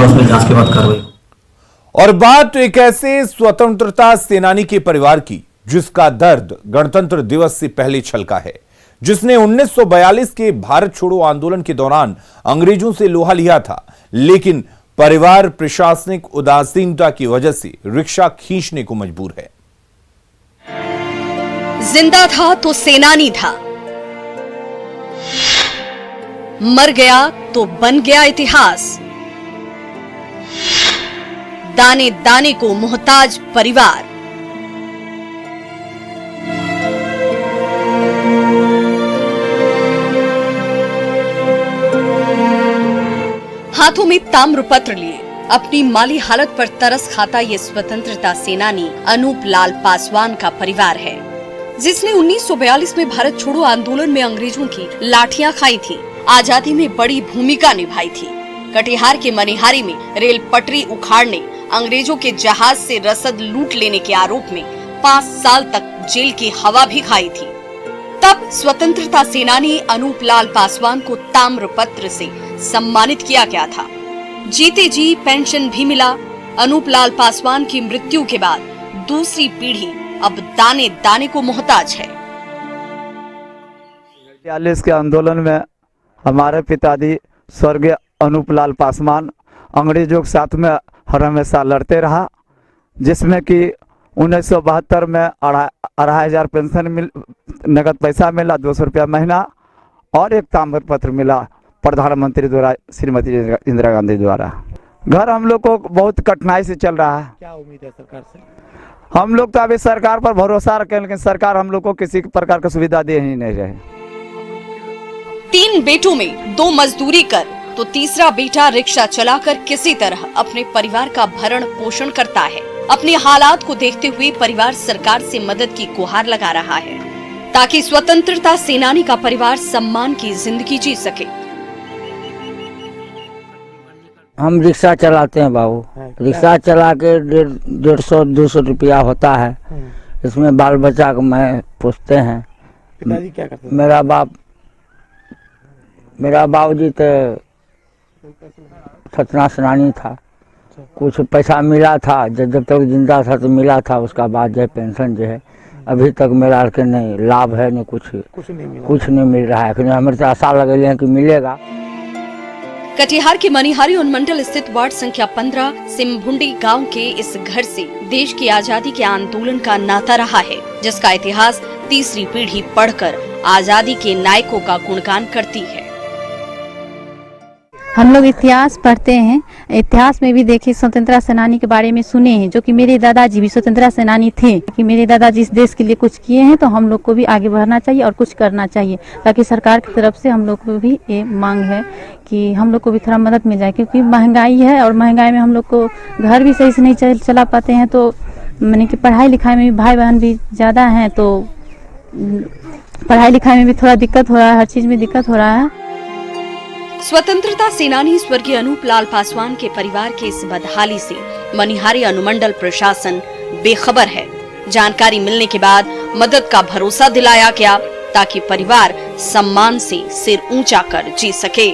उसमें जांच के बाद कार्रवाई। और बात एक ऐसे स्वतंत्रता सेनानी के परिवार की जिसका दर्द गणतंत्र दिवस से पहले छलका है, जिसने 1942 के भारत छोड़ो आंदोलन के दौरान अंग्रेजों से लोहा लिया था, लेकिन परिवार प्रशासनिक उदासीनता की वजह से रिक्शा खींचने को मजबूर है। जिंदा था तो सेनानी था, मर गया तो बन गया इतिहास। दाने दाने को मोहताज परिवार। हाथों में ताम्रपत्र लिए अपनी माली हालत पर तरस खाता ये स्वतंत्रता सेनानी अनूप लाल पासवान का परिवार है, जिसने 1942 में भारत छोड़ो आंदोलन में अंग्रेजों की लाठियां खाई थी, आजादी में बड़ी भूमिका निभाई थी। कटिहार के मनिहारी में रेल पटरी उखाड़ने, अंग्रेजों के जहाज से रसद लूट लेने के आरोप में 5 साल तक जेल की हवा भी खाई थी। तब स्वतंत्रता सेनानी अनूप लाल पासवान को ताम्रपत्र से सम्मानित किया गया था। जीते जी पेंशन भी मिला। अनूप लाल पासवान की मृत्यु के बाद दूसरी पीढ़ी अब दाने दाने को मोहताज है। 42 के आंदोलन में हमारे पिताजी स्वर्गीय अनूप लाल पासवान अंग्रेजों के साथ में हर हमेशा लड़ते रहा, जिसमें कि 1972 में 2,500 पेंशन नगद पैसा मिला, 200 रुपया महीना, और एक ताम्रपत्र मिला प्रधानमंत्री द्वारा, श्रीमती इंदिरा गांधी द्वारा। घर हम लोग को बहुत कठिनाई से चल रहा है। क्या उम्मीद है सरकार से? हम लोग तो अभी सरकार पर भरोसा रखें, लेकिन सरकार हम लोग को किसी प्रकार की सुविधा दे ही नहीं रहे। 3 बेटों में 2 मजदूरी कर तो तीसरा बेटा रिक्शा चलाकर किसी तरह अपने परिवार का भरण पोषण करता है। अपने हालात को देखते हुए परिवार सरकार से मदद की गुहार लगा रहा है, ताकि स्वतंत्रता सेनानी का परिवार सम्मान की जिंदगी जी सके। हम रिक्शा चलाते हैं बाबू, रिक्शा चला के 150-200 रुपया होता है। इसमें बाल बच्चा को मैं पोसते हैं। पिताजी क्या करते हैं? मेरा बाबूजी तो सतना सेनानी था। कुछ पैसा मिला था, जब तक जिंदा था तो मिला था, उसका बाद जो पेंशन जो है अभी तक मेरा के नहीं लाभ है, नहीं कुछ नहीं मिल रहा है। फिर हमें तो आशा लगे हैं कि मिलेगा। कटिहार के मनिहारी अनुमंडल स्थित वार्ड संख्या 15 सिमभुंडी गांव के इस घर से देश की आजादी के आंदोलन का नाता रहा है, जिसका इतिहास तीसरी पीढ़ी पढ़कर आजादी के नायकों का गुणगान करती है। हम लोग इतिहास पढ़ते हैं, इतिहास में भी देखिए स्वतंत्रता सेनानी के बारे में सुने हैं, जो कि मेरे दादाजी भी स्वतंत्रता सेनानी थे। कि मेरे दादाजी इस देश के लिए कुछ किए हैं, तो हम लोग को भी आगे बढ़ना चाहिए और कुछ करना चाहिए, ताकि सरकार की तरफ से हम लोग को भी ये मांग है कि हम लोग को भी थोड़ा मदद मिल जाए, क्योंकि महंगाई है और महंगाई में हम लोग को घर भी सही से नहीं चला पाते हैं। तो मैंने कि पढ़ाई लिखाई में भी भाई बहन भी ज़्यादा हैं, तो पढ़ाई लिखाई में भी थोड़ा दिक्कत हो रहा है, हर चीज़ में दिक्कत हो रहा है। स्वतंत्रता सेनानी स्वर्गीय अनूप लाल पासवान के परिवार के इस बदहाली से मनिहारी अनुमंडल प्रशासन बेखबर है। जानकारी मिलने के बाद मदद का भरोसा दिलाया गया, ताकि परिवार सम्मान से सिर ऊंचा कर जी सके।